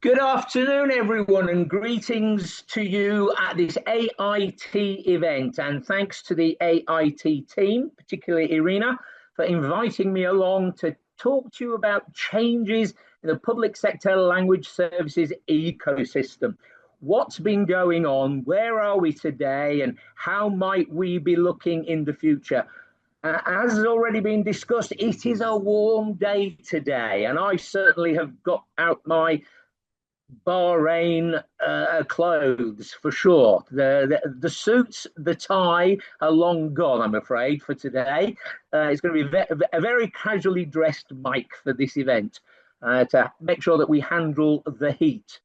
Good afternoon, everyone, and greetings to you at this AIT event. And thanks to the AIT team, particularly Irina, for inviting me along to talk to you about changes in the public sector language services ecosystem. What's been going on? Where are we today? And how might we be looking in the future? As has already been discussed, it is a warm day today, and I certainly have got out my Bahrain clothes for sure. The suits, the tie are long gone, I'm afraid, for today. It's going to be a very casually dressed Mike for this event to make sure that we handle the heat,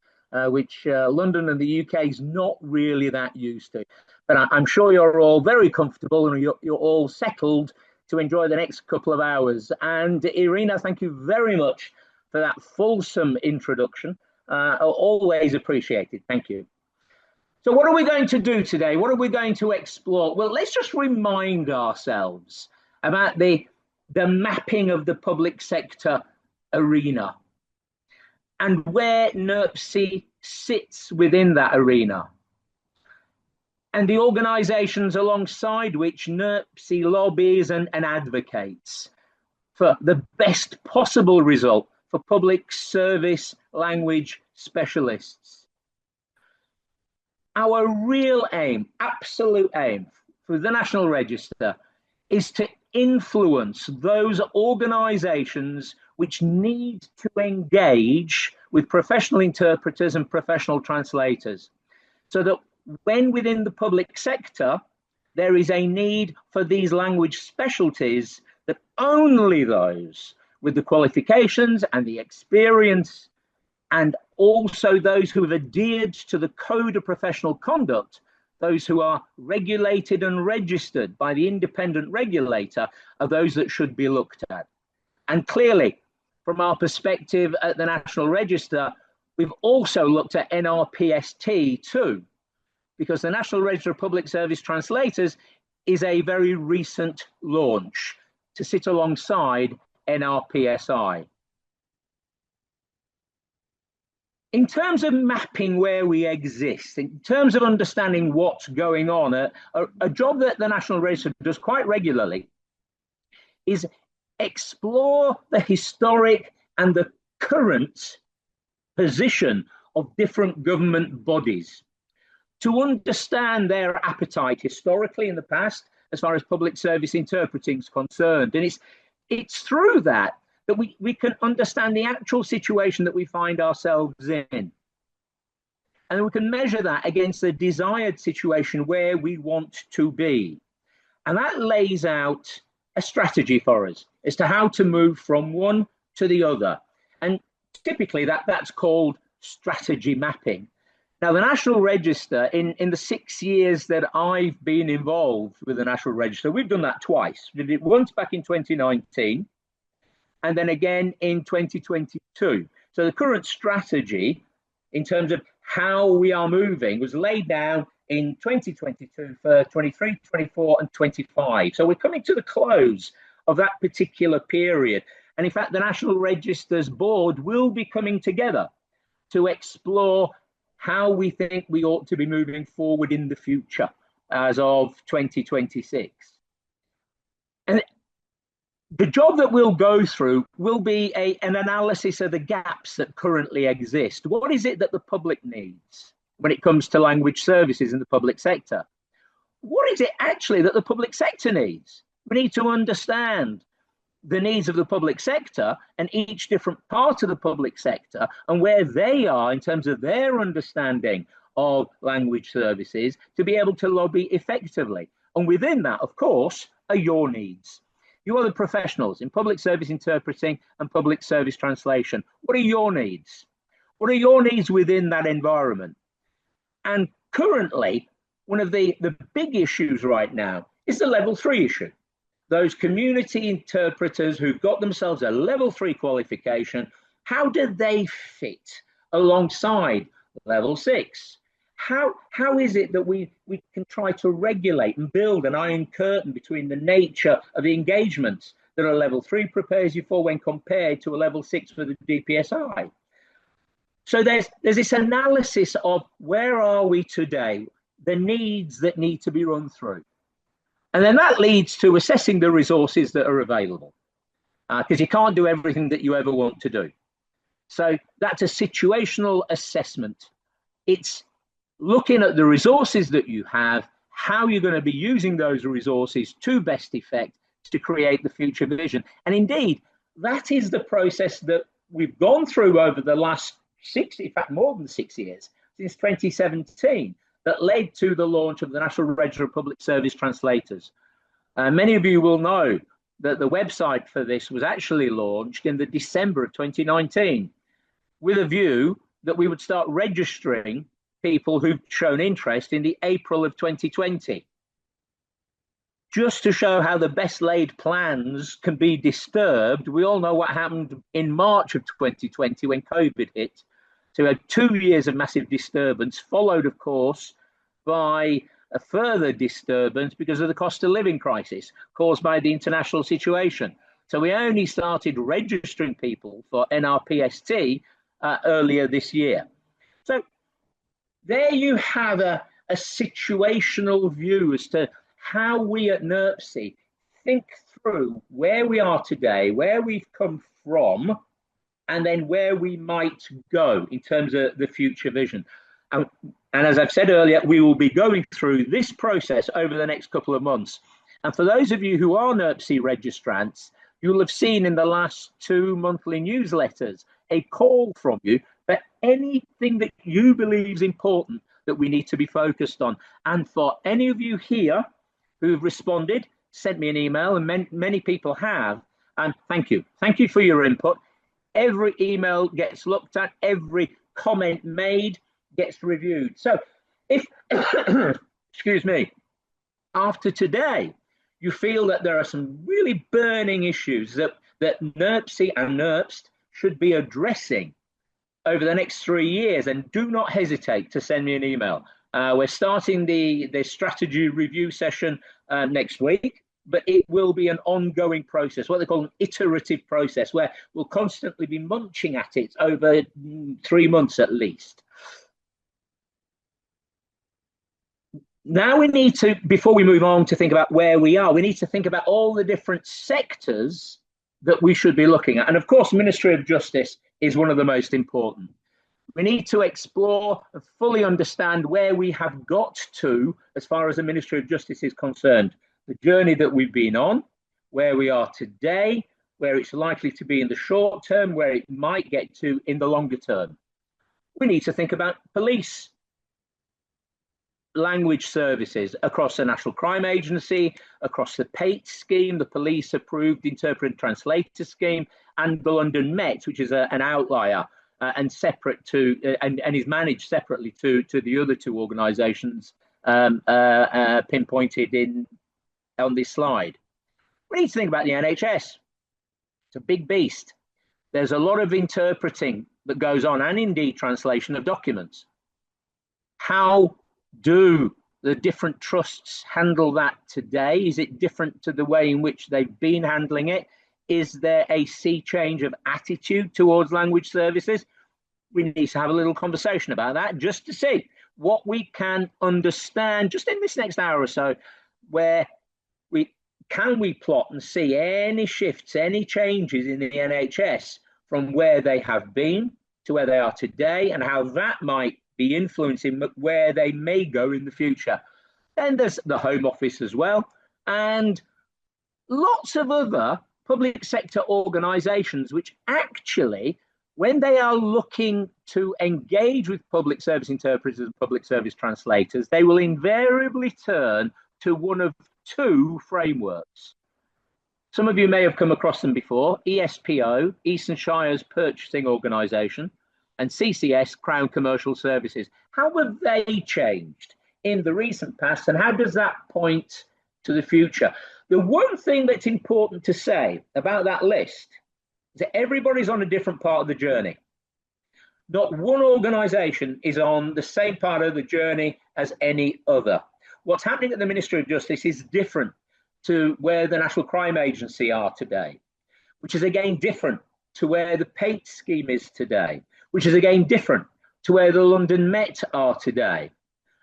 which London and the UK is not really that used to. But I'm sure you're all very comfortable and you're all settled to enjoy the next couple of hours. And Irina, thank you very much for that fulsome introduction. Always appreciated. Thank you. So what are we going to do today? What are we going to explore? Well, let's just remind ourselves about the mapping of the public sector arena and where NERPC sits within that arena, and the organizations alongside which NERPC lobbies and advocates for the best possible result for public service language specialists. Our real aim, absolute aim for the National Register is to influence those organizations which need to engage with professional interpreters and professional translators, so that when within the public sector there is a need for these language specialties, that only those with the qualifications and the experience, and also those who have adhered to the code of professional conduct, those who are regulated and registered by the independent regulator, are those that should be looked at. And clearly, from our perspective at the National Register, we've also looked at NRPST too, because the National Register of Public Service Translators is a very recent launch to sit alongside NRPSI. In terms of mapping where we exist, in terms of understanding what's going on, a job that the National Register does quite regularly is explore the historic and the current position of different government bodies to understand their appetite historically in the past as far as public service interpreting is concerned. And it's through that we can understand the actual situation that we find ourselves in. And we can measure that against the desired situation where we want to be. And that lays out a strategy for us as to how to move from one to the other. And typically that's called strategy mapping. Now, the National Register, in the 6 years that I've been involved with the National Register, we've done that twice. We did it once back in 2019, and then again in 2022. So the current strategy, in terms of how we are moving, was laid down in 2022 for 23, 24, and 25. So we're coming to the close of that particular period. And in fact, the National Register's board will be coming together to explore how we think we ought to be moving forward in the future as of 2026. And the job that we'll go through will be an analysis of the gaps that currently exist. What is it that the public needs when it comes to language services in the public sector? What is it actually that the public sector needs? We need to understand the needs of the public sector and each different part of the public sector and where they are in terms of their understanding of language services to be able to lobby effectively. And within that, of course, are your needs. You are the professionals in public service interpreting and public service translation. What are your needs? What are your needs within that environment? And currently, one of the big issues right now is the level 3 issue. Those community interpreters who've got themselves a level 3 qualification, how do they fit alongside level 6? How is it that we can try to regulate and build an iron curtain between the nature of the engagements that a level 3 prepares you for when compared to a level 6 for the DPSI? So there's this analysis of where are we today, the needs that need to be run through. And then that leads to assessing the resources that are available, because you can't do everything that you ever want to do. So that's a situational assessment. It's looking at the resources that you have, how you're going to be using those resources to best effect to create the future vision. And indeed, that is the process that we've gone through over the last 6, in fact, more than 6 years, since 2017, that led to the launch of the National Register of Public Service Translators. Many of you will know that the website for this was actually launched in the December of 2019, with a view that we would start registering people who've shown interest in the April of 2020. Just to show how the best laid plans can be disturbed, we all know what happened in March of 2020 when COVID hit. So we had 2 years of massive disturbance, followed, of course, by a further disturbance because of the cost of living crisis caused by the international situation. So we only started registering people for NRPST earlier this year. So there you have a situational view as to how we at NERPC think through where we are today, where we've come from, and then where we might go in terms of the future vision. And as I've said earlier, we will be going through this process over the next couple of months. And for those of you who are NERPC registrants, you'll have seen in the last 2 monthly newsletters a call from you for anything that you believe is important that we need to be focused on. And for any of you here who've responded, sent me an email, and many people have, and thank you. Thank you for your input. Every email gets looked at, every comment made gets reviewed. So if, excuse me, after today, you feel that there are some really burning issues that NERPC and NERPST should be addressing over the next 3 years, and do not hesitate to send me an email. We're starting the strategy review session next week, but it will be an ongoing process, what they call an iterative process, where we'll constantly be munching at it over 3 months at least. Now we need to, before we move on to think about where we are, we need to think about all the different sectors that we should be looking at. And of course, Ministry of Justice is one of the most important. We need to explore and fully understand where we have got to as far as the Ministry of Justice is concerned, the journey that we've been on, where we are today, where it's likely to be in the short term, where it might get to in the longer term. We need to think about police language services across the National Crime Agency, across the PATE scheme, the police approved interpreter and translator scheme, and the London Met, which is an outlier and separate to and is managed separately to the other 2 organisations pinpointed on this slide. We need to think about the NHS. It's a big beast. There's a lot of interpreting that goes on, and indeed translation of documents. How do the different trusts handle that today? Is it different to the way in which they've been handling it? Is there a sea change of attitude towards language services? We need to have a little conversation about that just to see what we can understand just in this next hour or so, where we plot and see any shifts, any changes in the NHS from where they have been to where they are today, and how that might be influencing where they may go in the future. Then there's the Home Office as well, and lots of other public sector organisations which actually, when they are looking to engage with public service interpreters and public service translators, they will invariably turn to one of 2 frameworks. Some of you may have come across them before: ESPO, Eastern Shires Purchasing Organisation, and CCS, Crown Commercial Services. How have they changed in the recent past, and how does that point to the future? The one thing that's important to say about that list is that everybody's on a different part of the journey. Not one organisation is on the same part of the journey as any other. What's happening at the Ministry of Justice is different to where the National Crime Agency are today, which is again different to where the PATE scheme is today, which is again different to where the London Met are today.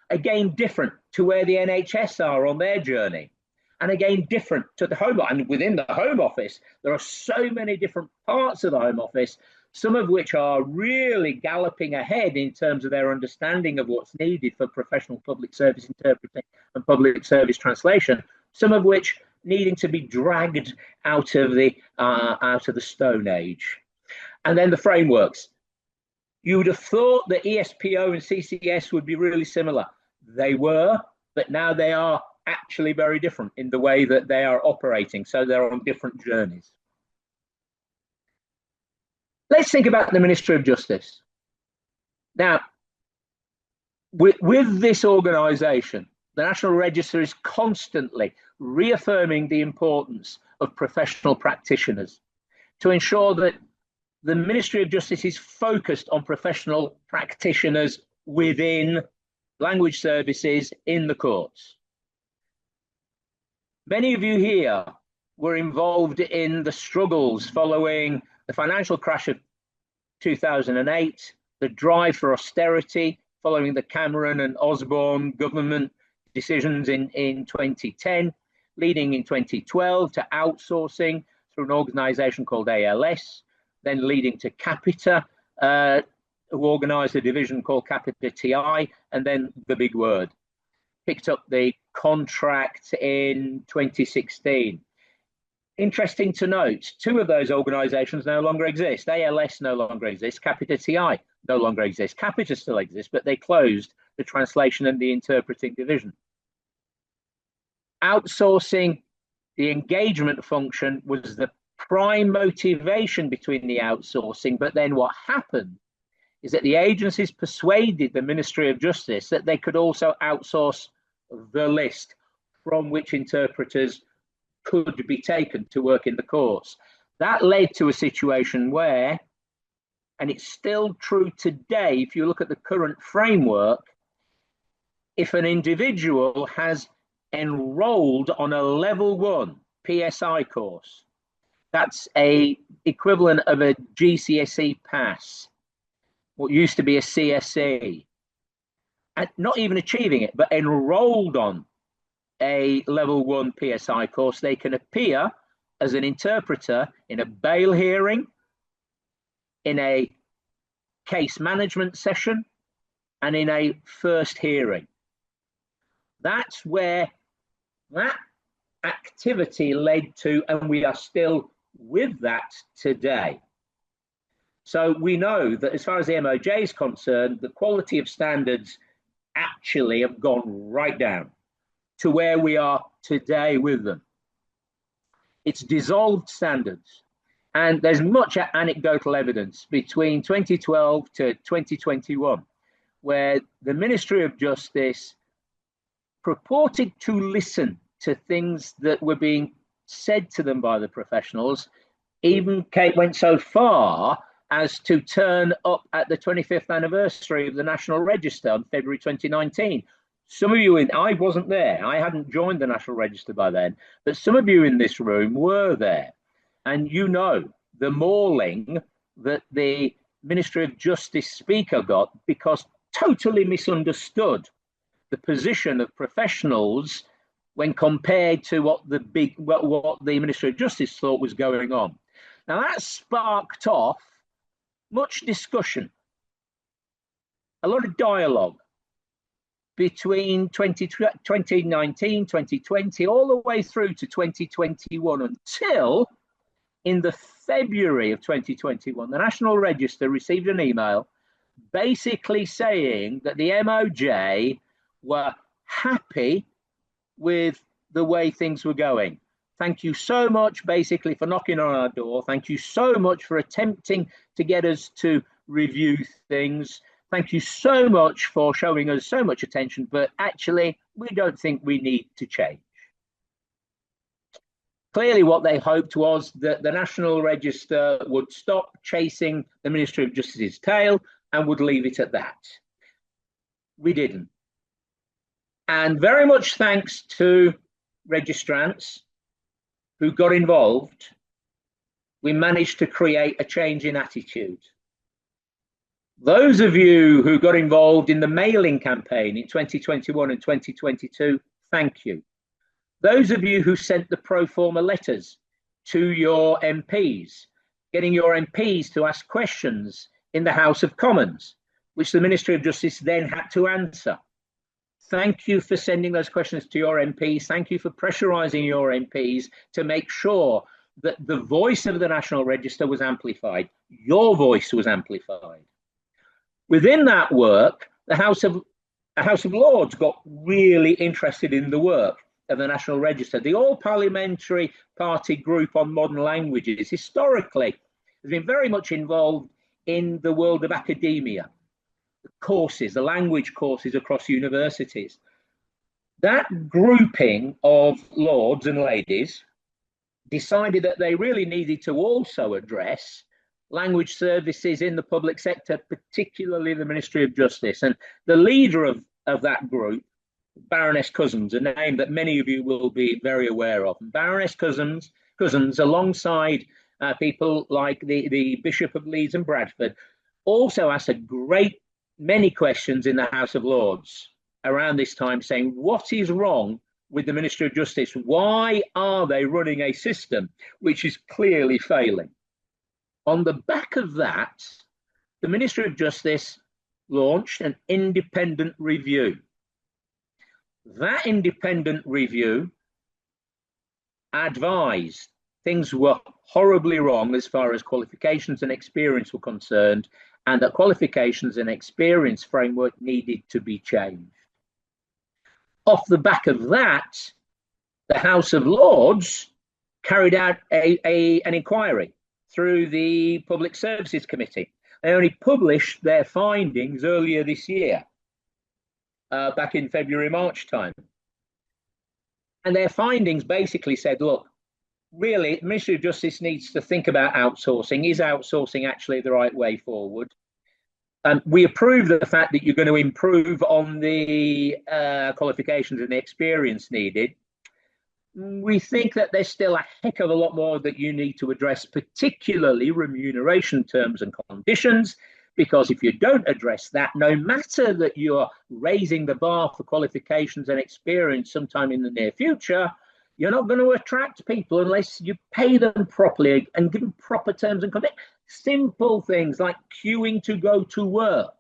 Again, different to where the NHS are on their journey. And again, different to the Home Office. And within the Home Office, there are so many different parts of the Home Office, some of which are really galloping ahead in terms of their understanding of what's needed for professional public service interpreting and public service translation, some of which needing to be dragged out of the Stone Age. And then the frameworks. You would have thought that ESPO and CCS would be really similar. They were, but now they are actually very different in the way that they are operating. So they're on different journeys. Let's think about the Ministry of Justice. Now, with this organisation, the National Register is constantly reaffirming the importance of professional practitioners to ensure that the Ministry of Justice is focused on professional practitioners within language services in the courts. Many of you here were involved in the struggles following the financial crash of 2008, the drive for austerity following the Cameron and Osborne government decisions in 2010, leading in 2012 to outsourcing through an organisation called ALS, then leading to Capita, who organised a division called Capita TI, and then the big word. Picked up the contract in 2016. Interesting to note, two of those organisations no longer exist. ALS no longer exists, Capita TI no longer exists. Capita still exists, but they closed the translation and the interpreting division. Outsourcing the engagement function was the prime motivation between the outsourcing, but then what happened is that the agencies persuaded the Ministry of Justice that they could also outsource the list from which interpreters could be taken to work in the courts. That led to a situation where, and it's still true today, if you look at the current framework, if an individual has enrolled on a level 1 PSI course, that's a equivalent of a GCSE pass, what used to be a CSE, and not even achieving it, but enrolled on a level 1 PSI course, they can appear as an interpreter in a bail hearing, in a case management session, and in a first hearing. That's where that activity led to, and we are still with that today. So we know that as far as the MOJ is concerned, the quality of standards actually have gone right down to where we are today with them. It's dissolved standards, and there's much anecdotal evidence between 2012 to 2021 where the Ministry of Justice purported to listen to things that were being said to them by the professionals, even went so far as to turn up at the 25th anniversary of the National Register on February 2019. Some of you I wasn't there, I hadn't joined the National Register by then, but some of you in this room were there. And you know the mauling that the Ministry of Justice speaker got because totally misunderstood the position of professionals when compared to what the Ministry of Justice thought was going on. Now that sparked off much discussion, a lot of dialogue between 2019, 2020, all the way through to 2021, until in the February of 2021, the National Register received an email basically saying that the MOJ were happy with the way things were going. Thank you so much, basically, for knocking on our door. Thank you so much for attempting to get us to review things. Thank you so much for showing us so much attention, but actually, we don't think we need to change. Clearly, what they hoped was that the National Register would stop chasing the Ministry of Justice's tail and would leave it at that. We didn't. And very much thanks to registrants who got involved, we managed to create a change in attitude. Those of you who got involved in the mailing campaign in 2021 and 2022, thank you. Those of you who sent the pro forma letters to your MPs, getting your MPs to ask questions in the House of Commons, which the Ministry of Justice then had to answer. Thank you for sending those questions to your MPs. Thank you for pressurising your MPs to make sure that the voice of the National Register was amplified. Your voice was amplified. Within that work, the House of Lords got really interested in the work of the National Register. The All-Parliamentary Party Group on Modern Languages historically has been very much involved in the world of academia, the courses, the language courses across universities. That grouping of lords and ladies decided that they really needed to also address language services in the public sector, particularly the Ministry of Justice. And the leader of that group, Baroness Cousins, a name that many of you will be very aware of. And Baroness Cousins, alongside people like the Bishop of Leeds and Bradford, also asked a great many questions in the House of Lords around this time, saying, what is wrong with the Ministry of Justice? Why are they running a system which is clearly failing? On the back of that, the Ministry of Justice launched an independent review. That independent review advised things were horribly wrong as far as qualifications and experience were concerned, and that qualifications and experience framework needed to be changed. Off the back of that, the House of Lords carried out an inquiry through the Public Services Committee. They only published their findings earlier this year, back in February, March time. And their findings basically said, look, really, the Ministry of Justice needs to think about outsourcing. Is outsourcing actually the right way forward? We approve the fact that you're going to improve on the qualifications and the experience needed. We think that there's still a heck of a lot more that you need to address, particularly remuneration terms and conditions, because if you don't address that, no matter that you're raising the bar for qualifications and experience sometime in the near future, you're not going to attract people unless you pay them properly and give them proper terms and conditions. Simple things like queuing to go to work,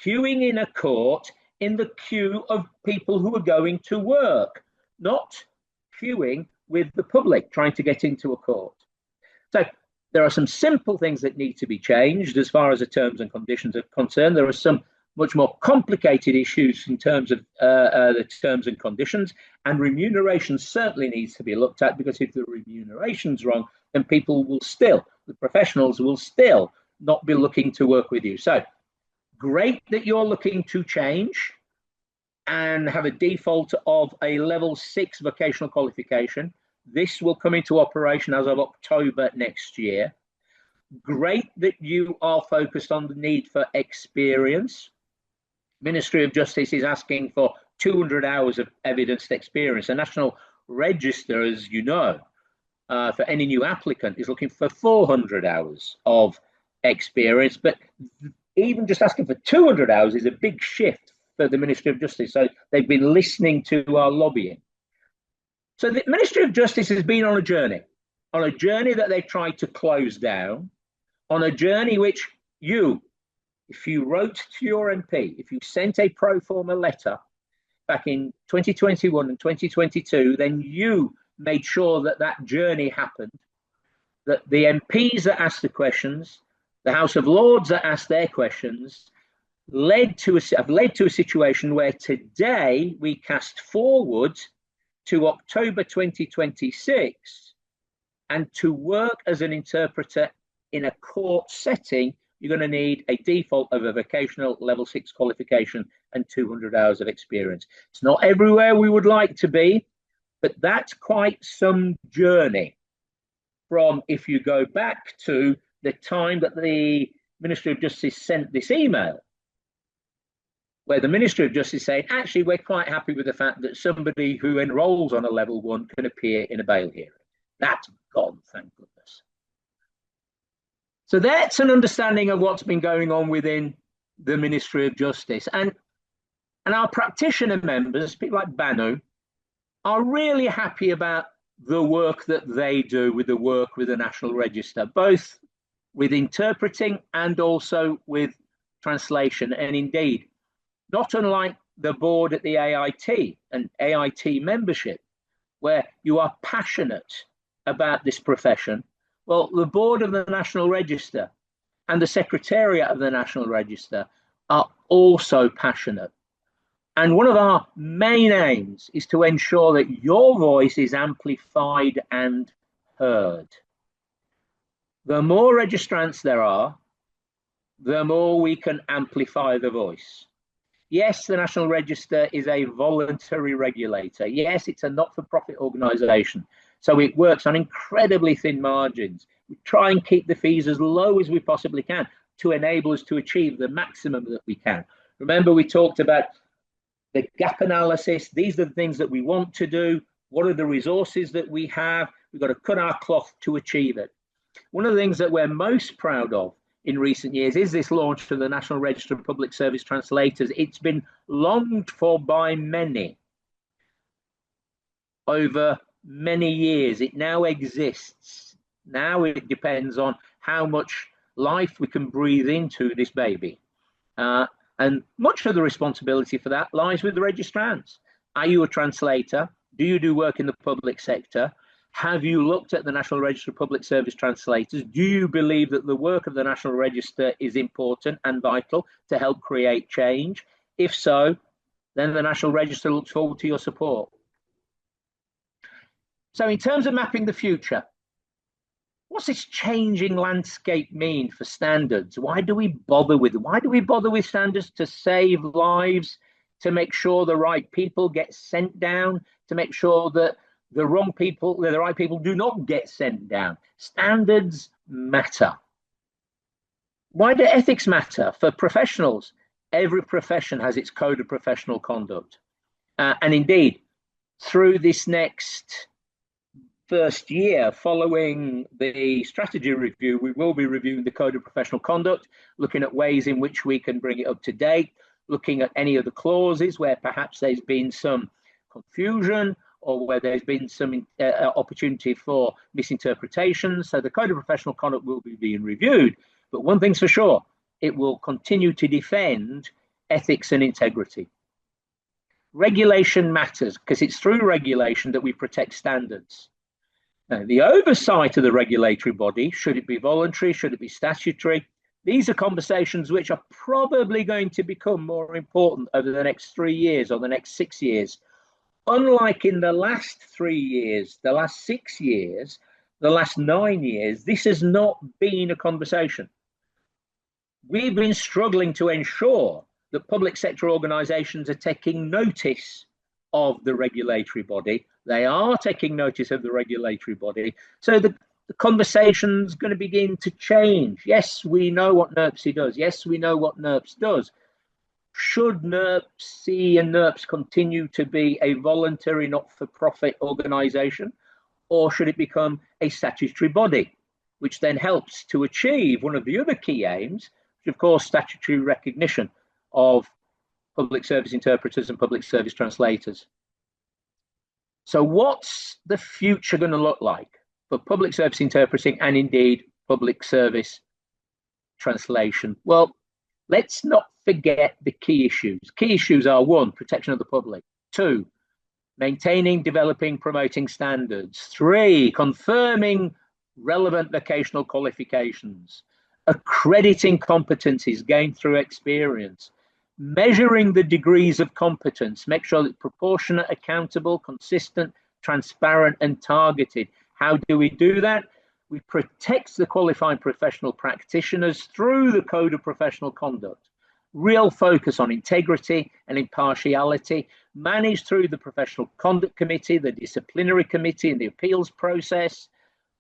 queuing in a court in the queue of people who are going to work, not queuing with the public trying to get into a court. So there are some simple things that need to be changed as far as the terms and conditions are concerned. There are some much more complicated issues in terms of the terms and conditions, and remuneration certainly needs to be looked at, because if the remuneration's wrong, then people will still, the professionals will still not be looking to work with you. So great that you're looking to change and have a default of a level 6 vocational qualification. This will come into operation as of October next year. Great that you are focused on the need for experience. Ministry of Justice is asking for 200 hours of evidenced experience. The National Register, as you know, for any new applicant is looking for 400 hours of experience. But even just asking for 200 hours is a big shift for the Ministry of Justice. So they've been listening to our lobbying. So the Ministry of Justice has been on a journey that they've tried to close down, on a journey which you, if you wrote to your MP, if you sent a pro forma letter back in 2021 and 2022, then you made sure that that journey happened, that the MPs that asked the questions, the House of Lords that asked their questions, have led to a situation where today we cast forward to October 2026, and to work as an interpreter in a court setting, you're going to need a default of a vocational level 6 qualification and 200 hours of experience. It's not everywhere we would like to be, but that's quite some journey from, if you go back to the time that the Ministry of Justice sent this email, where the Ministry of Justice said, actually, we're quite happy with the fact that somebody who enrolls on a level 1 can appear in a bail hearing. That's gone, thank goodness. So that's an understanding of what's been going on within the Ministry of Justice. And our practitioner members, people like Banu, are really happy about the work that they do with the work with the National Register, both with interpreting and also with translation. And indeed, not unlike the board at the AIT and AIT membership, where you are passionate about this profession, well, the board of the National Register and the Secretariat of the National Register are also passionate. And one of our main aims is to ensure that your voice is amplified and heard. The more registrants there are, the more we can amplify the voice. Yes, the National Register is a voluntary regulator. Yes, it's a not-for-profit organisation. So it works on incredibly thin margins. We try and keep the fees as low as we possibly can to enable us to achieve the maximum that we can. Remember, we talked about the gap analysis. These are the things that we want to do. What are the resources that we have? We've got to cut our cloth to achieve it. One of the things that we're most proud of in recent years is this launch to the National Register of Public Service Translators. It's been longed for by many over many years. It now exists. Now it depends on how much life we can breathe into this baby. And much of the responsibility for that lies with the registrants. Are you a translator? Do you do work in the public sector? Have you looked at the National Register of Public Service Translators? Do you believe that the work of the National Register is important and vital to help create change? If so, then the National Register looks forward to your support. So in terms of mapping the future, what's this changing landscape mean for standards? Why do we bother with standards? To save lives, to make sure the right people get sent down, to make sure that the right people do not get sent down. Standards matter. Why do ethics matter? For professionals, every profession has its code of professional conduct. And indeed, through this next first year following the strategy review, we will be reviewing the code of professional conduct, looking at ways in which we can bring it up to date, looking at any of the clauses where perhaps there's been some confusion or where there's been some opportunity for misinterpretation. So the code of professional conduct will be being reviewed. But one thing's for sure, it will continue to defend ethics and integrity. Regulation matters because it's through regulation that we protect standards. Now, the oversight of the regulatory body, should it be voluntary, should it be statutory, these are conversations which are probably going to become more important over the next 3 years or the next 6 years. Unlike in the last 3 years, the last 6 years, the last 9 years, this has not been a conversation. We've been struggling to ensure that public sector organisations are taking notice of the regulatory body. They are taking notice of the regulatory body. So the conversation's going to begin to change. Yes, we know what NERPC does. Yes, we know what NERPS does. Should NERPC and NERPS continue to be a voluntary not-for-profit organisation, or should it become a statutory body, which then helps to achieve one of the other key aims, which of course statutory recognition of public service interpreters and public service translators. So what's the future going to look like for public service interpreting and indeed public service translation? Well, let's not forget the key issues. Key issues are: 1, protection of the public; 2, maintaining, developing, promoting standards; 3, confirming relevant vocational qualifications; accrediting competencies gained through experience; measuring the degrees of competence, make sure that it's proportionate, accountable, consistent, transparent, and targeted. How do we do that? We protect the qualified professional practitioners through the code of professional conduct. Real focus on integrity and impartiality, managed through the professional conduct committee, the disciplinary committee, and the appeals process.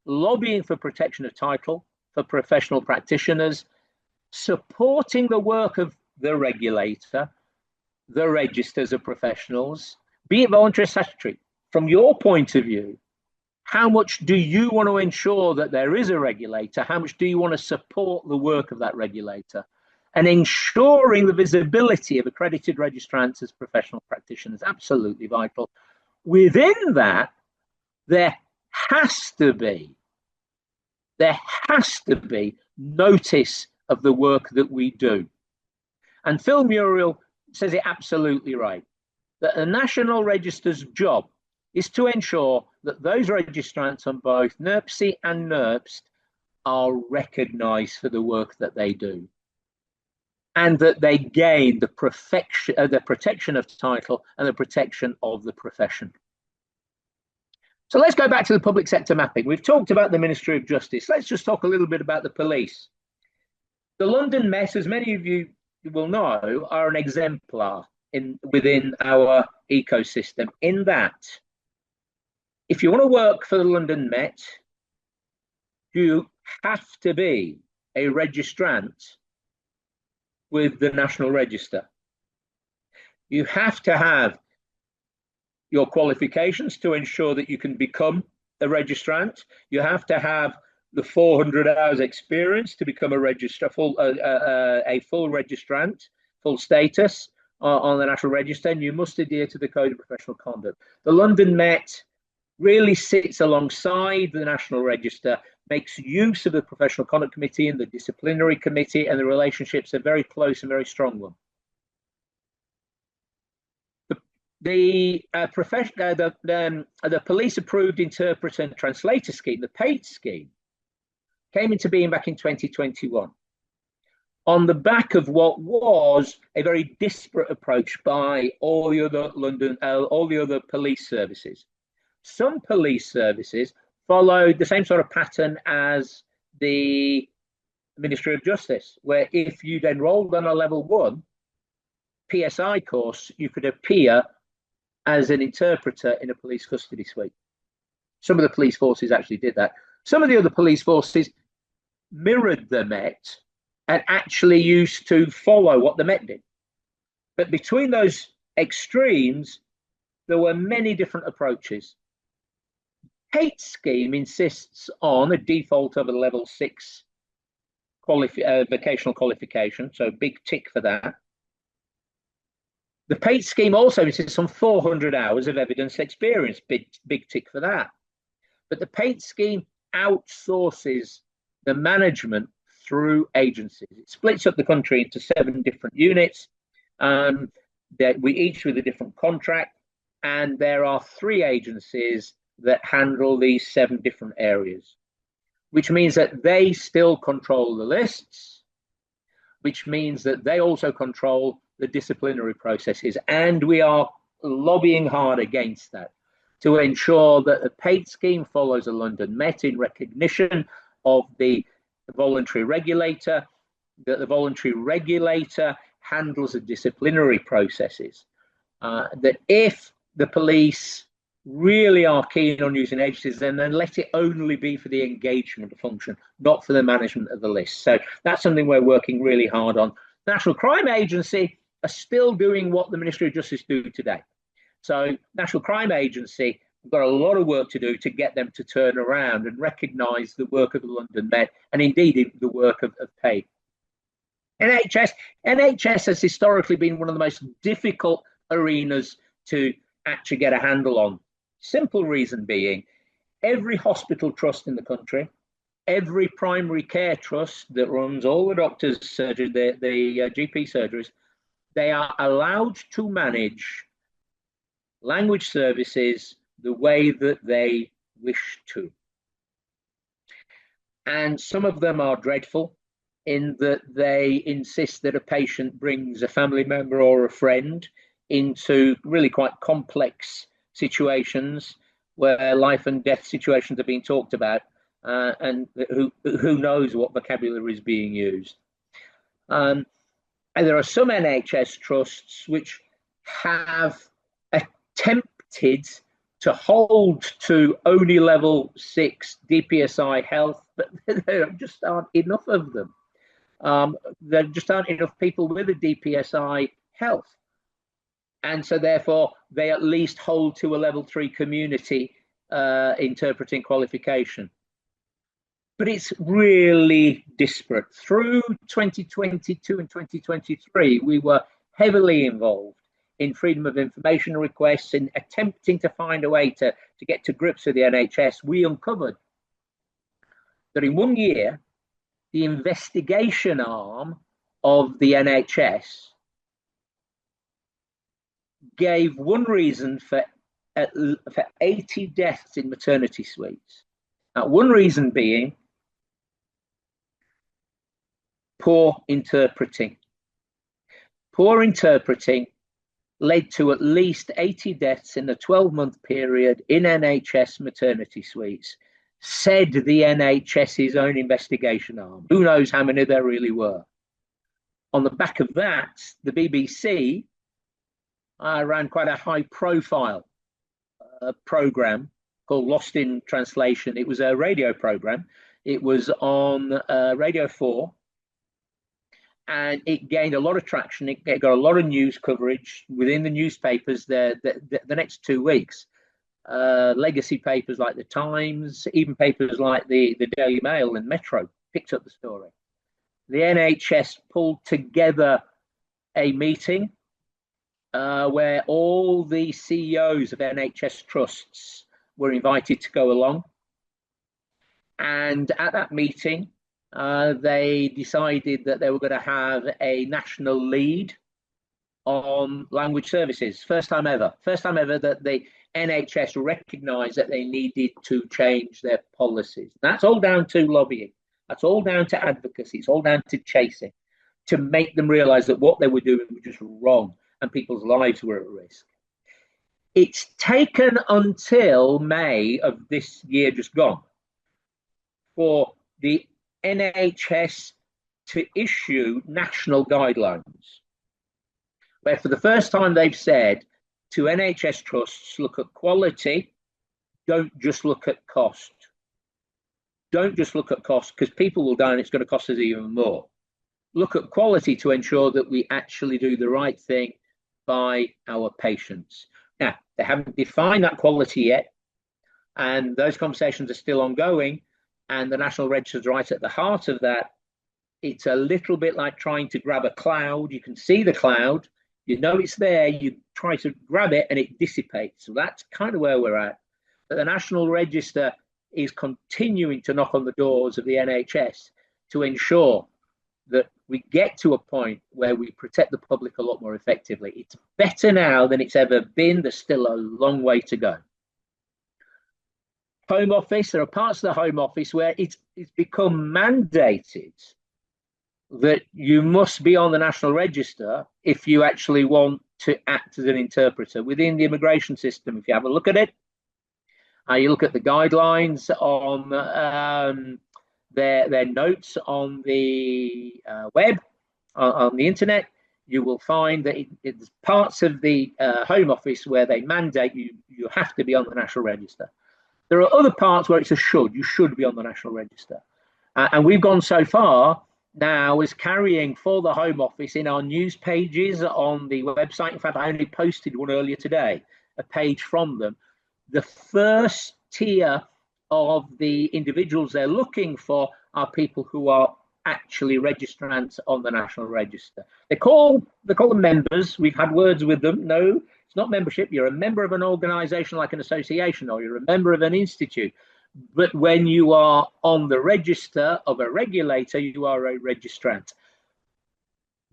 Lobbying for protection of title for professional practitioners, supporting the work of the regulator, the registers of professionals, be it voluntary or statutory. From your point of view, how much do you want to ensure that there is a regulator? How much do you want to support the work of that regulator? And ensuring the visibility of accredited registrants as professional practitioners, absolutely vital. Within that, there has to be notice of the work that we do. And Phil Muriel says it absolutely right, that the National Register's job is to ensure that those registrants on both NERPC and NERPST are recognised for the work that they do, and that they gain the protection of title and the protection of the profession. So let's go back to the public sector mapping. We've talked about the Ministry of Justice. Let's just talk a little bit about the police. The London Met, as many of you will know, are an exemplar within our ecosystem, in that if you want to work for the London Met, you have to be a registrant with the National Register. You have to have your qualifications to ensure that you can become a registrant. You have to have the 400 hours experience to become a full registrant, full status on the National Register, and you must adhere to the Code of Professional Conduct. The London Met really sits alongside the National Register, makes use of the Professional Conduct Committee and the Disciplinary Committee, and the relationships are very close and very strong one. The police approved interpreter and translator scheme, the PAIT scheme, came into being back in 2021 on the back of what was a very disparate approach by all the other police services. Some police services followed the same sort of pattern as the Ministry of Justice, where if you'd enrolled on a level 1 PSI course, you could appear as an interpreter in a police custody suite. Some of the police forces actually did that. Some of the other police forces mirrored the Met and actually used to follow what the Met did. But between those extremes, there were many different approaches. PAIT scheme insists on a default of a level 6 vocational qualification, so big tick for that. The PAIT scheme also insists on 400 hours of evidence experience, big tick for that. But the PAIT scheme outsources the management through agencies. It splits up the country into 7 different units, that we each with a different contract, and there are 3 agencies that handle these 7 different areas, which means that they still control the lists, which means that they also control the disciplinary processes, and we are lobbying hard against that to ensure that the PAIT scheme follows the London Met in recognition of the voluntary regulator, that the voluntary regulator handles the disciplinary processes, that if the police really are keen on using agencies, then let it only be for the engagement function, not for the management of the list. So that's something we're working really hard on. The National Crime Agency are still doing what the Ministry of Justice do today. So National Crime Agency have got a lot of work to do to get them to turn around and recognise the work of the London Met, and indeed the work of PAIT. NHS has historically been one of the most difficult arenas to actually get a handle on. Simple reason being, every hospital trust in the country, every primary care trust that runs all the doctors' surgery, the GP surgeries, they are allowed to manage language services the way that they wish to. And some of them are dreadful in that they insist that a patient brings a family member or a friend into really quite complex situations where life and death situations are being talked about, and who knows what vocabulary is being used. And there are some NHS trusts which have attempted to hold to only level 6 DPSI health, but there just aren't enough of them. There just aren't enough people with a DPSI health. And so therefore, they at least hold to a level 3 community interpreting qualification. But it's really disparate. Through 2022 and 2023, we were heavily involved in freedom of information requests, in attempting to find a way to get to grips with the NHS. We uncovered that in 1 year, the investigation arm of the NHS gave one reason for 80 deaths in maternity suites. Now, one reason being poor interpreting. Poor interpreting led to at least 80 deaths in a 12-month period in NHS maternity suites, said the NHS's own investigation arm. Who knows how many there really were? On the back of that, the BBC ran quite a high-profile program called Lost in Translation. It was a radio program. It was on Radio 4, and it gained a lot of traction. It got a lot of news coverage within the newspapers the next 2 weeks. Legacy papers like the Times, even papers like the Daily Mail and Metro picked up the story. The NHS pulled together a meeting where all the CEOs of NHS trusts were invited to go along. And at that meeting, they decided that they were going to have a national lead on language services. First time ever that the NHS recognised that they needed to change their policies. That's all down to lobbying. That's all down to advocacy. It's all down to chasing, to make them realise that what they were doing was just wrong and people's lives were at risk. It's taken until May of this year just gone for the NHS to issue national guidelines, where for the first time they've said to NHS trusts, look at quality, don't just look at cost. Don't just look at cost, because people will die and it's going to cost us even more. Look at quality to ensure that we actually do the right thing by our patients. Now, they haven't defined that quality yet, and those conversations are still ongoing, and the National Register is right at the heart of that. It's a little bit like trying to grab a cloud. You can see the cloud, you know it's there, you try to grab it and it dissipates. So that's kind of where we're at. But the National Register is continuing to knock on the doors of the NHS to ensure that we get to a point where we protect the public a lot more effectively. It's better now than it's ever been. There's still a long way to go. Home Office, there are parts of the Home Office where it's become mandated that you must be on the National Register if you actually want to act as an interpreter within the immigration system. If you have a look at it, you look at the guidelines on their notes on the web, on the internet, you will find that it's parts of the Home Office where they mandate you have to be on the National Register. There are other parts where it's a should. You should be on the National Register. And we've gone so far now as carrying for the Home Office in our news pages on the website. In fact, I only posted one earlier today, a page from them. The first tier of the individuals they're looking for are people who are actually registrants on the National Register. They call them members. We've had words with them. No, it's not membership. You're a member of an organisation like an association, or you're a member of an institute. But when you are on the register of a regulator, you are a registrant.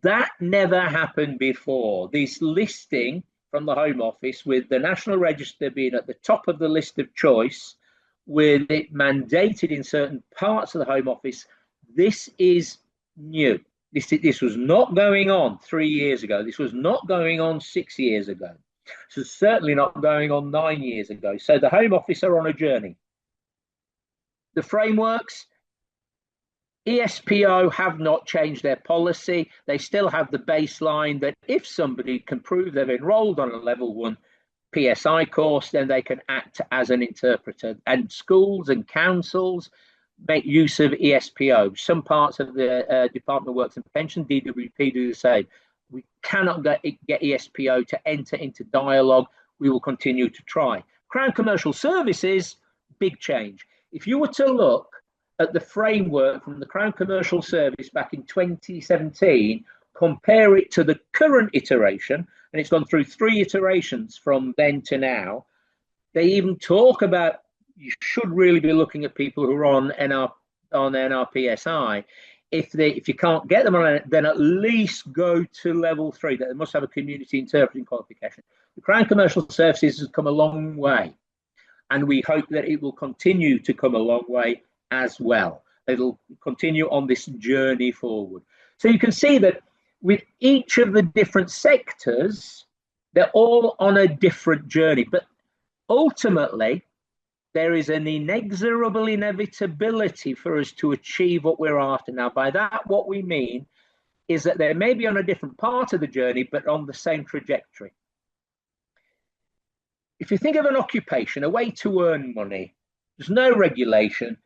That never happened before. This listing from the Home Office, with the National Register being at the top of the list of choice, with it mandated in certain parts of the Home Office, this is new. This was not going on 3 years ago. This was not going on 6 years ago. This was certainly not going on 9 years ago. So the Home Office are on a journey. The frameworks, ESPO have not changed their policy. They still have the baseline that if somebody can prove they've enrolled on a level 1 PSI course, then they can act as an interpreter. And schools and councils make use of ESPO. Some parts of the Department of Works and Pensions, DWP, do the same. We cannot get ESPO to enter into dialogue. We will continue to try. Crown Commercial Services, big change. If you were to look at the framework from the Crown Commercial Service back in 2017, compare it to the current iteration, and it's gone through 3 iterations from then to now, they even talk about you should really be looking at people who are on NRPSI. If you can't get them on it, then at least go to level 3. That they must have a community interpreting qualification. The Crown Commercial Services has come a long way, and we hope that it will continue to come a long way as well. It'll continue on this journey forward. So you can see that with each of the different sectors, they're all on a different journey, but ultimately, there is an inexorable inevitability for us to achieve what we're after. Now, by that, what we mean is that they may be on a different part of the journey, but on the same trajectory. If you think of an occupation, a way to earn money, there's no regulation.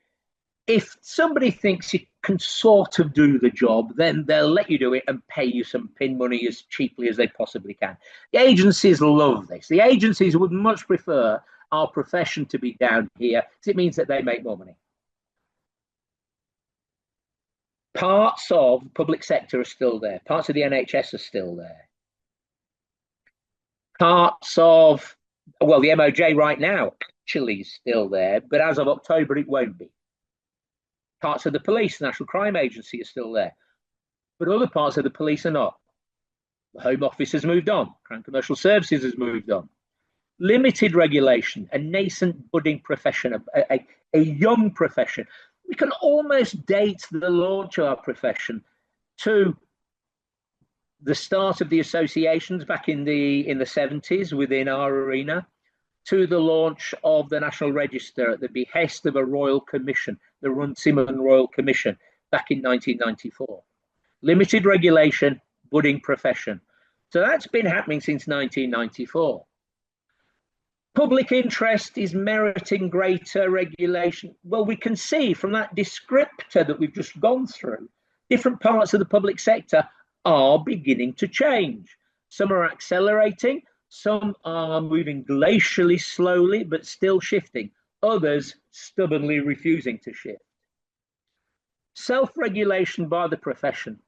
If somebody thinks you can sort of do the job, then they'll let you do it and pay you some pin money as cheaply as they possibly can. The agencies love this. The agencies would much prefer our profession to be down here because it means that they make more money. Parts of the public sector are still there. Parts of the NHS are still there. Parts of, well, the MOJ right now actually is still there, but as of October, it won't be. Parts of the police, the National Crime Agency, are still there, but other parts of the police are not. The Home Office has moved on. Crown Commercial Services has moved on. Limited regulation, a nascent budding profession, a young profession. We can almost date the launch of our profession to the start of the associations back in the 70s within our arena, to the launch of the National Register at the behest of a Royal Commission, the Runciman Royal Commission, back in 1994. Limited regulation, budding profession. So that's been happening since 1994. Public interest is meriting greater regulation. Well, we can see from that descriptor that we've just gone through, different parts of the public sector are beginning to change. Some are accelerating, some are moving glacially slowly, but still shifting. Others stubbornly refusing to shift. Self-regulation by the profession.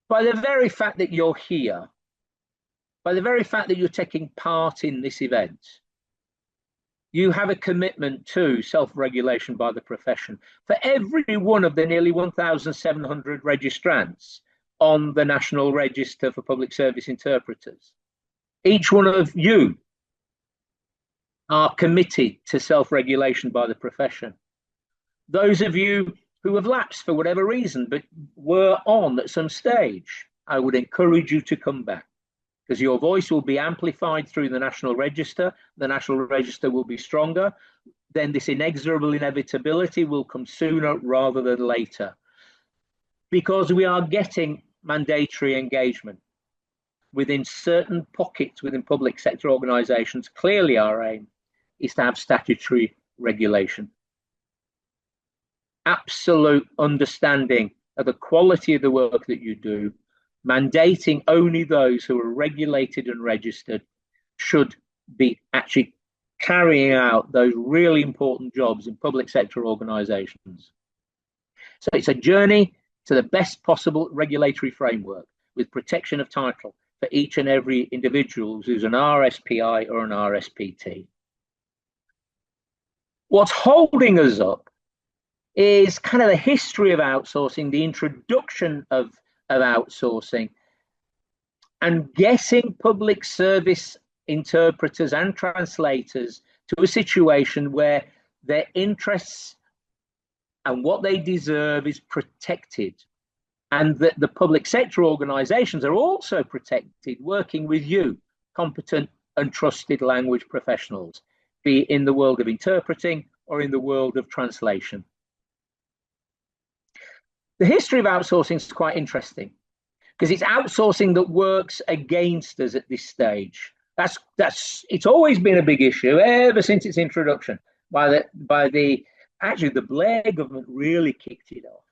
By the very fact that you're here, by the very fact that you're taking part in this event, you have a commitment to self-regulation by the profession. For every one of the nearly 1,700 registrants on the National Register for Public Service Interpreters, each one of you are committed to self-regulation by the profession. Those of you who have lapsed for whatever reason, but were on at some stage, I would encourage you to come back, because your voice will be amplified through the National Register. The National Register will be stronger. Then this inexorable inevitability will come sooner rather than later, because we are getting mandatory engagement within certain pockets within public sector organisations. Clearly our aim is to have statutory regulation. Absolute understanding of the quality of the work that you do, mandating only those who are regulated and registered should be actually carrying out those really important jobs in public sector organisations. So it's a journey to the best possible regulatory framework with protection of title for each and every individual who's an RSPI or an RSPT. What's holding us up is kind of the history of outsourcing, the introduction of outsourcing, and getting public service interpreters and translators to a situation where their interests and what they deserve is protected, and that the public sector organisations are also protected, working with you, competent and trusted language professionals, be it in the world of interpreting or in the world of translation. The history of outsourcing is quite interesting, because it's outsourcing that works against us at this stage. It's always been a big issue ever since its introduction. Actually, the Blair government really kicked it off,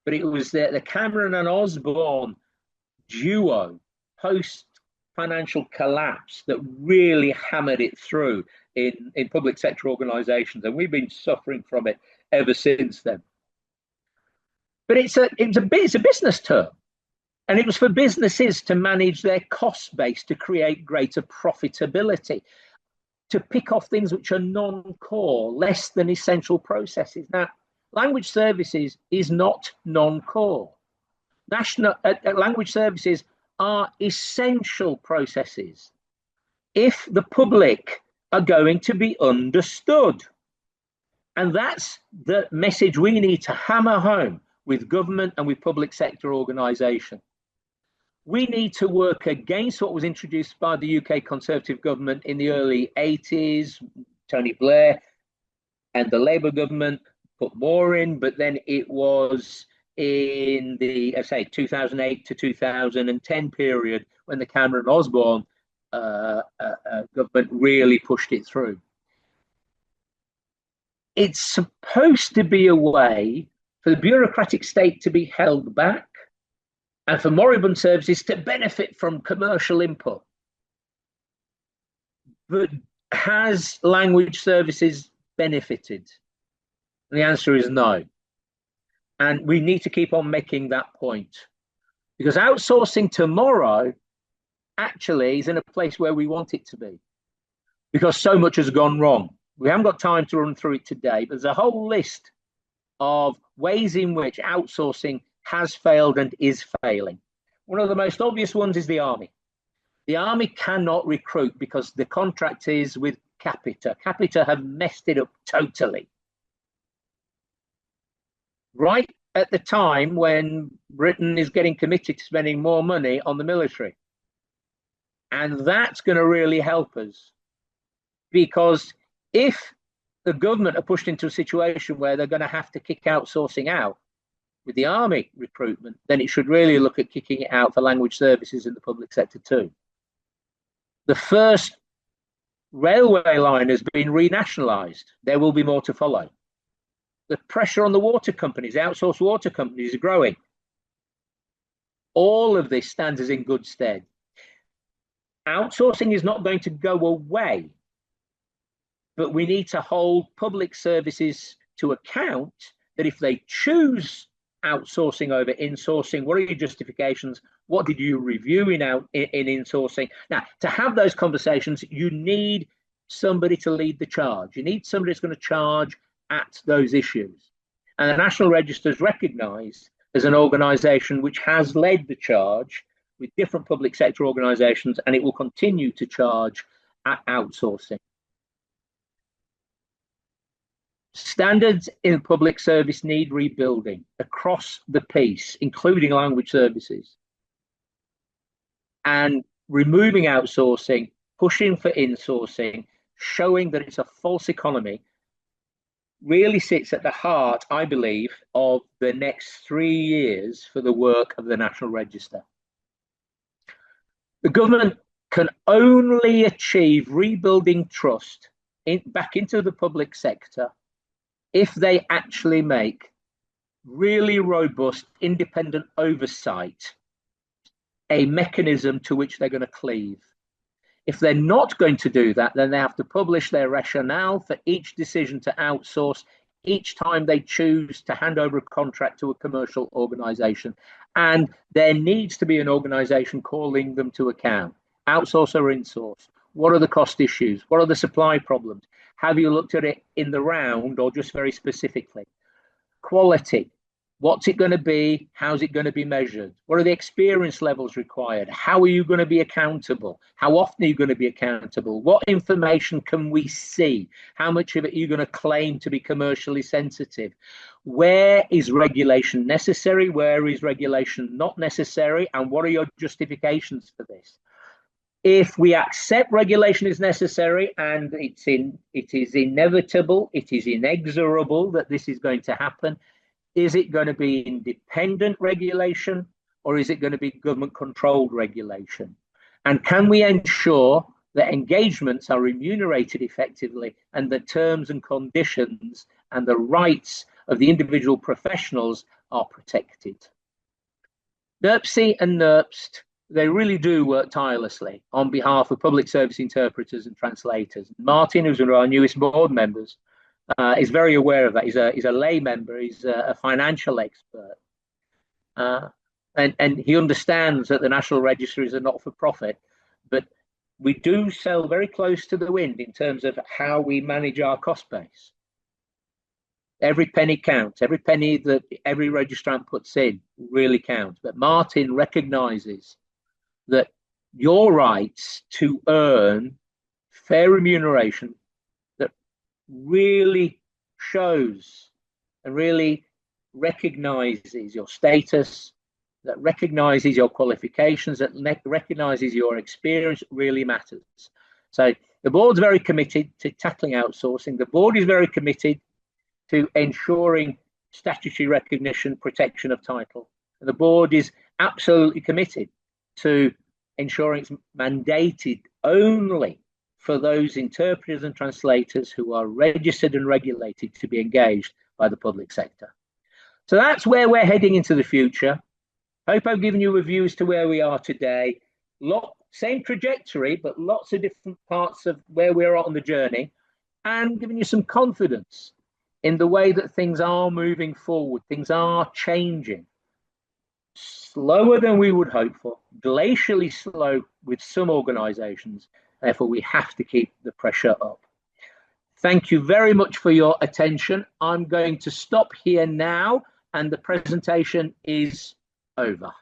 but it was the Cameron and Osborne duo post financial collapse that really hammered it through in public sector organizations, and we've been suffering from it ever since then. But it's a business term, and it was for businesses to manage their cost base to create greater profitability, to pick off things which are non-core, less than essential processes. Now, language services is not non-core. Language services are essential processes if the public are going to be understood. And that's the message we need to hammer home with government and with public sector organisation. We need to work against what was introduced by the UK Conservative government in the early 80s, Tony Blair and the Labour government put more in, but then it was in the, I say, 2008 to 2010 period when the Cameron-Osborne government really pushed it through. It's supposed to be a way for the bureaucratic state to be held back and for moribund services to benefit from commercial input. But has language services benefited? And the answer is no. And we need to keep on making that point, because outsourcing tomorrow actually is in a place where we want it to be, because so much has gone wrong. We haven't got time to run through it today, but there's a whole list of ways in which outsourcing has failed and is failing. One of the most obvious ones is the Army. The Army cannot recruit because the contract is with Capita. Capita have messed it up totally. Right at the time when Britain is getting committed to spending more money on the military. And that's going to really help us, because if the government are pushed into a situation where they're going to have to kick outsourcing out with the Army recruitment, then it should really look at kicking it out for language services in the public sector too. The first railway line has been renationalised. There will be more to follow. The pressure on the water companies, outsourced water companies, is growing. All of this stands us in good stead. Outsourcing is not going to go away, but we need to hold public services to account that if they choose outsourcing over insourcing, what are your justifications? What did you review in insourcing? Now, to have those conversations, you need somebody to lead the charge. You need somebody that's going to charge at those issues. And the National Register is recognised as an organisation which has led the charge with different public sector organisations, and it will continue to charge at outsourcing. Standards in public service need rebuilding across the piece, including language services. And removing outsourcing, pushing for insourcing, showing that it's a false economy, really sits at the heart, I believe, of the next 3 years for the work of the National Register. The government can only achieve rebuilding trust back into the public sector if they actually make really robust, independent oversight a mechanism to which they're going to cleave. If they're not going to do that, then they have to publish their rationale for each decision to outsource each time they choose to hand over a contract to a commercial organisation. And there needs to be an organisation calling them to account. Outsource or insource? What are the cost issues? What are the supply problems? Have you looked at it in the round or just very specifically? Quality. What's it going to be? How's it going to be measured? What are the experience levels required? How are you going to be accountable? How often are you going to be accountable? What information can we see? How much of it are you going to claim to be commercially sensitive? Where is regulation necessary? Where is regulation not necessary? And what are your justifications for this? If we accept regulation is necessary and it is inevitable, it is inexorable that this is going to happen, is it going to be independent regulation or is it going to be government controlled regulation? And can we ensure that engagements are remunerated effectively and the terms and conditions and the rights of the individual professionals are protected? NERPC and NERPST they really do work tirelessly on behalf of public service interpreters and translators. Martin, who's one of our newest board members, is very aware of that. He's a lay member. He's a financial expert. And he understands that the National Register is a not-for-profit, but we do sail very close to the wind in terms of how we manage our cost base. Every penny counts. Every penny that every registrant puts in really counts. But Martin recognises that your rights to earn fair remuneration that really shows and really recognises your status, that recognises your qualifications, that recognises your experience really matters. So the board's very committed to tackling outsourcing. The board is very committed to ensuring statutory recognition, protection of title. And the board is absolutely committed to ensuring it's mandated only for those interpreters and translators who are registered and regulated to be engaged by the public sector. So that's where we're heading into the future. Hope I've given you a view as to where we are today. Same trajectory, but lots of different parts of where we're on the journey, and giving you some confidence in the way that things are moving forward. Things are changing. Slower than we would hope for, glacially slow with some organisations. Therefore, we have to keep the pressure up. Thank you very much for your attention. I'm going to stop here now, and the presentation is over.